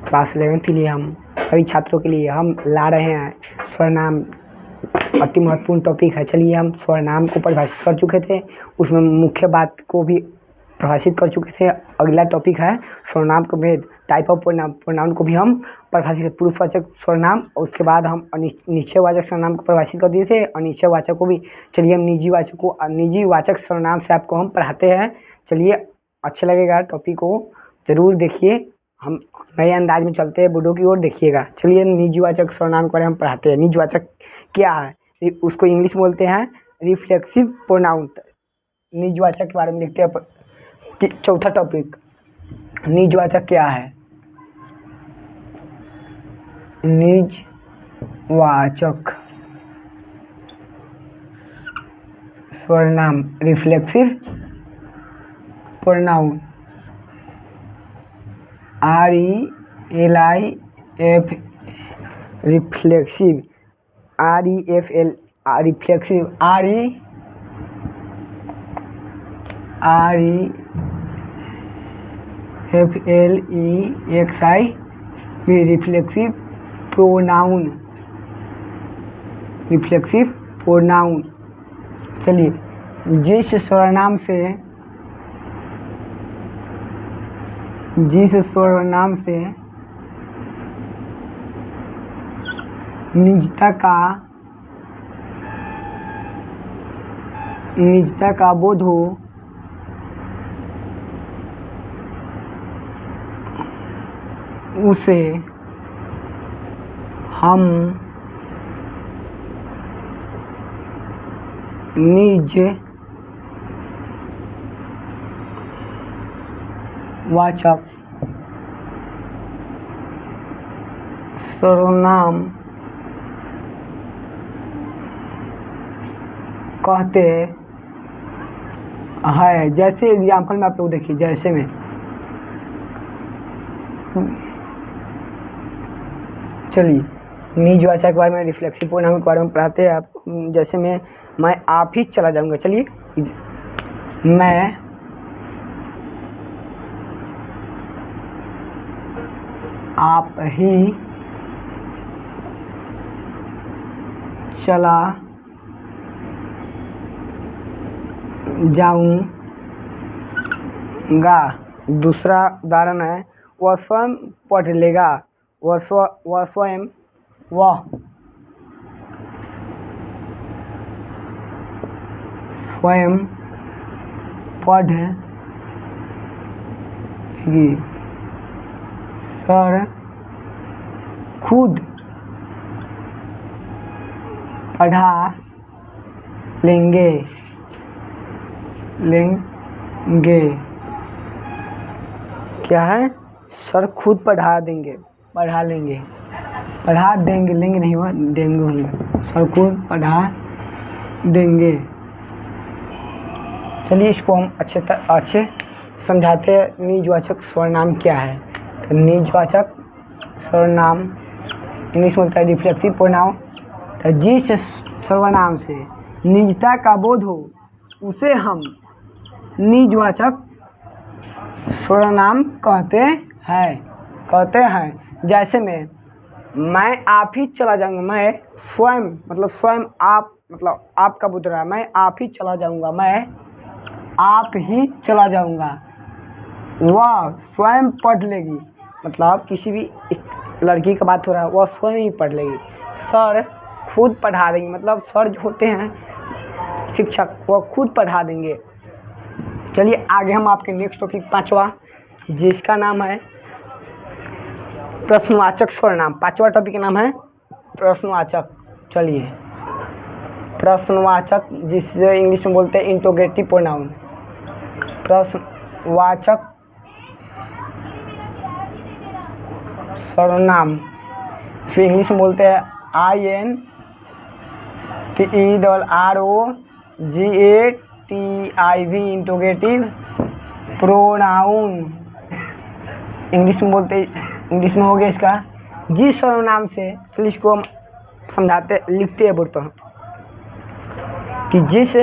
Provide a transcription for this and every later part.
Class 11 के लिए हम सभी छात्रों के लिए हम ला रहे हैं स्वरनाम। अति महत्वपूर्ण टॉपिक है। चलिए, हम स्वरनाम को परिभाषित कर चुके थे, उसमें मुख्य बात को भी परिभाषित कर चुके थे। अगला टॉपिक है स्वरनाम का भेद, टाइप ऑफ प्रोनाउन। प्रोनाउन को भी हम परिभाषित, पुरुषवाचक स्वरनाम, और उसके बाद हम निश्चयवाचक स्वरनाम को परिभाषित कर दिए थे, अनिश्चयवाचक को भी। चलिए, हम निजीवाचक स्वरनाम से आपको हम पढ़ाते हैं। चलिए, अच्छा लगेगा, टॉपिक को जरूर देखिए। हम नए अंदाज में चलते हैं, वीडियो की ओर देखिएगा। चलिए, निजीवाचक सर्वनाम के बारे में हम पढ़ाते हैं। निजीवाचक क्या है, उसको इंग्लिश में बोलते हैं रिफ्लेक्सिव प्रोनाउन। निजीवाचक के बारे में लिखते हैं। चौथा टॉपिक, निजीवाचक क्या है। निजवाचक सर्वनाम reflexive pronoun, RELIF reflexive, REFL reflexive, REFLEXIV reflexive pronoun, reflexive pronoun. चलिए, जिस सर्वनाम से निजता का बोध हो, उसे हम निजवाचक सर्वनाम कहते हैं। जैसे एग्जाम्पल में आप लोग देखिए, जैसे में चलिए, निजवाचक के बारे में, रिफ्लेक्सिव प्रोनाउन के बारे में पढ़ाते हैं आप। जैसे मैं आप ही चला जाऊंगा। चलिए, मैं आप ही चला जाऊंगा। दूसरा उदाहरण है, वह स्वयं पढ़ लेगा। वह स्वयं पढ़ लेगी। सर खुद पढ़ा लेंगे। क्या है, सर खुद पढ़ा लेंगे, लेंगे नहीं हुआ, देंगे होंगे। सर खुद पढ़ा देंगे। चलिए, इसको हम अच्छे समझाते हैं। निजवाचक सर्वनाम क्या है। तो निजवाचक सर्वनाम इंग्लिश में होता है रिफ्लेक्सिव प्रोनाउन। तो जिस सर्वनाम से निजता का बोध हो, उसे हम निजवाचक सर्वनाम कहते हैं। जैसे में मैं आप ही चला जाऊंगा। मैं स्वयं आप, मतलब आपका बोध रहा है। मैं आप ही चला जाऊंगा। मैं आप ही चला जाऊंगा। वह स्वयं पढ़ लेगी, मतलब किसी भी लड़की का बात हो रहा है, वह स्वयं ही पढ़ लेगी। सर खुद पढ़ा देंगे, मतलब सर जो होते हैं शिक्षक, वह खुद पढ़ा देंगे। चलिए, आगे हम आपके नेक्स्ट टॉपिक 5वां, जिसका नाम है प्रश्नवाचक सर्वनाम। 5वां टॉपिक का नाम है प्रश्नवाचक। चलिए, प्रश्नवाचक, जिसे इंग्लिश में बोलते हैं इंटरोगेटिव प्रोनाउन। प्रश्नवाचक सर्वनाम फिर इंग्लिश में बोलते हैं INTERROGATIV इंटरोगेटिव प्रोनाउन। इंग्लिश में हो गया इसका जिस सर्वनाम से। चलिए, इसको हम लिखते हैं बोर्ड पर कि जिस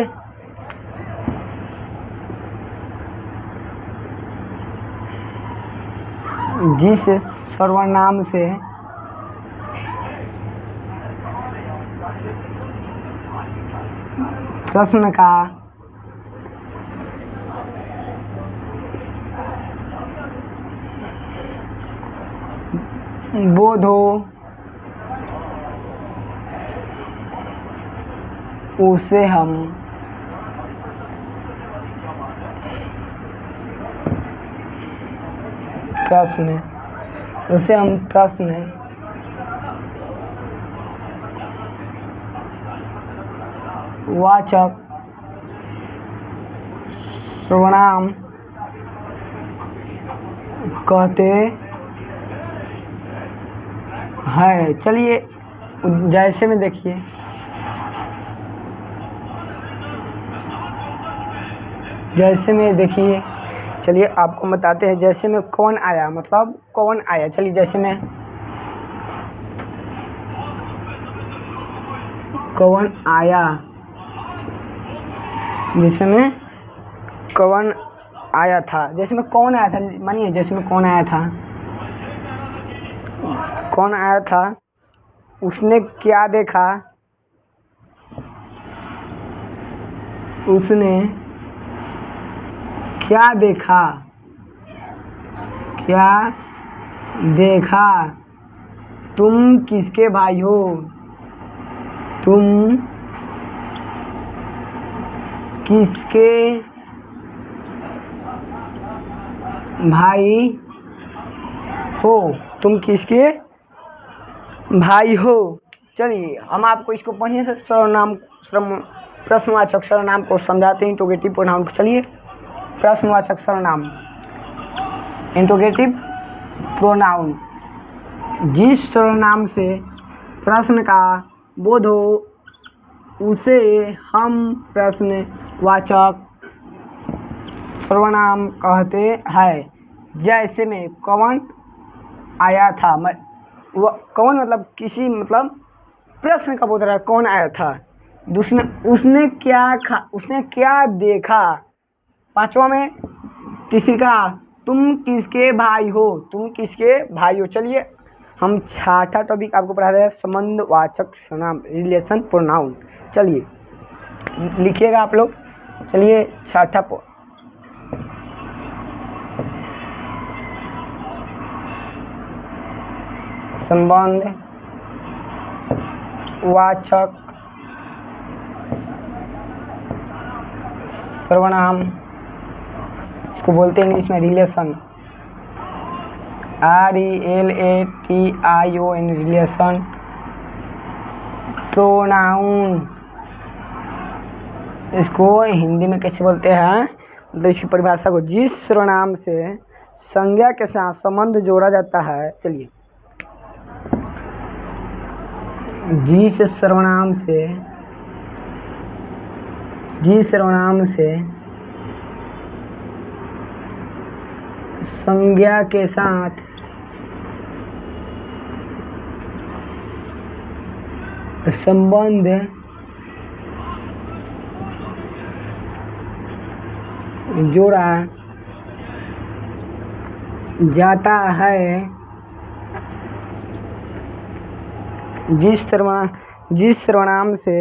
जिस सर्वनाम से प्रश्न का बोध हो उसे हम प्रश्न वाचक सर्वनाम कहते हैं। चलिए जैसे में देखिए, चलिए आपको बताते हैं जैसे में कौन आया, मतलब कौन आया। चलिए जैसे में कौन आया, जैसे में कौन आया था, जैसे में कौन आया था, मानिए जैसे में कौन आया था, उसने क्या देखा, उसने क्या देखा, तुम किसके भाई हो, तुम किसके भाई हो। चलिए हम आपको इसको पढ़ने से प्रश्नवाचक सर्वनाम को समझाते हैं, इंट्रोगेटिव प्रोनाउन को। चलिए प्रश्नवाचक सर्वनाम, इंट्रोगेटिव प्रोनाउन, जिस सर्वनाम से प्रश्न का बोध हो उसे हम प्रश्नवाचक सर्वनाम कहते हैं। जैसे में कौन आया था, कौन मतलब किसी, मतलब प्रश्न का बोध रहा है, कौन आया था। उसने क्या देखा। पांचवा में किसी का, तुम किसके भाई हो, चलिए हम छठा टॉपिक आपको पढ़ा रहे हैं, संबंधवाचक सर्वनाम, रिलेशन प्रोनाउन। चलिए लिखिएगा आप लोग। चलिए छठा संबंधवाचक सर्वनाम, इसको बोलते हैं इंग्लिश में रिलेशन, RELATION, रिलेशन प्रोनाउन। इसको हिंदी में कैसे बोलते हैं, मतलब इसकी परिभाषा को, जिस सर्वनाम से संज्ञा के साथ संबंध जोड़ा जाता है। चलिए जिस सर्वनाम से संज्ञा के साथ संबंध जोड़ा जाता है, जिस सर्वनाम से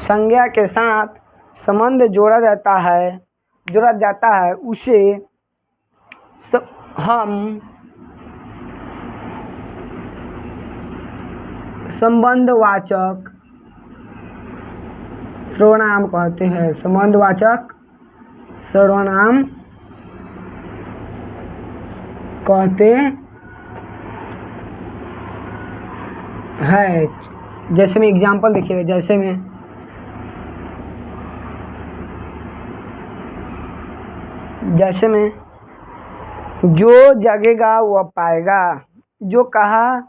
संज्ञा के साथ संबंध जोड़ा जाता है उसे हम संबंधवाचक सर्वनाम कहते हैं। संबंधवाचक सर्वनाम कहते हैं। जैसे में एग्जाम्पल देखिएगा, जैसे में जो जगेगा वह पाएगा, जो कहा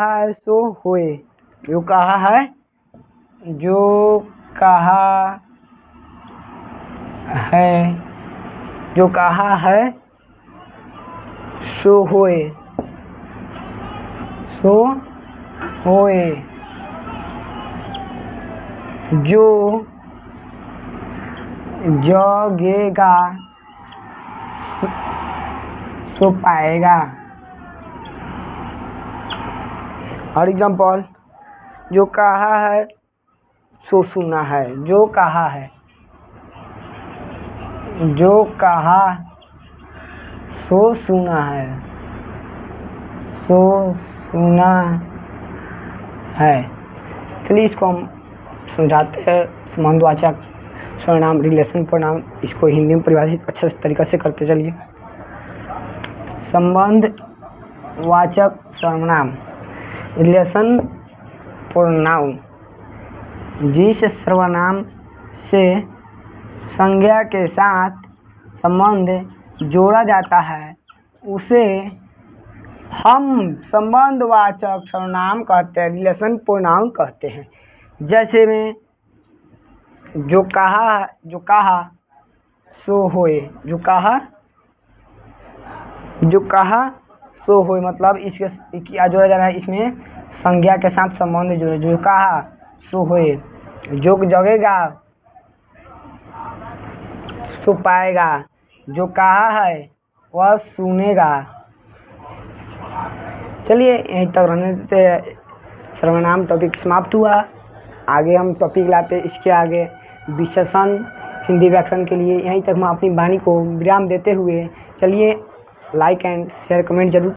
है सो होए, जो कहा है सो होए, जो जगेगा सो पाएगा। और एग्जाम्पल, जो कहा है सो सुना है। जो कहा है, जो कहा सो सुना है, सो सुना है। चलिए इसको हम समझाते हैं। संबंधवाचक सर्वनाम, रिलेशन प्रोनाउन, इसको हिंदी में परिभाषित अच्छे तरीके से करते चलिए। संबंधवाचक सर्वनाम, रिलेशन प्रोनाउन, जिस सर्वनाम से संज्ञा के साथ संबंध जोड़ा जाता है उसे हम संबंधवाचक सर्वनाम कहते हैं, रिलेशन प्रोनाउन कहते हैं। जैसे में जो कहा सो होए, जो कहा सो होए मतलब इसके क्या जोड़ा जा रहा है, इसमें संज्ञा के साथ संबंध जोड़े। जो कहा सो होए, जो जगेगा सो पाएगा, जो कहा है वह सुनेगा। चलिए यहीं तक रहने देते। सर्वनाम टॉपिक समाप्त हुआ। आगे हम टॉपिक लाते इसके आगे विशेषण हिंदी व्याकरण के लिए। यहीं तक मैं अपनी वाणी को विराम देते हुए, चलिए लाइक एंड शेयर कमेंट जरूर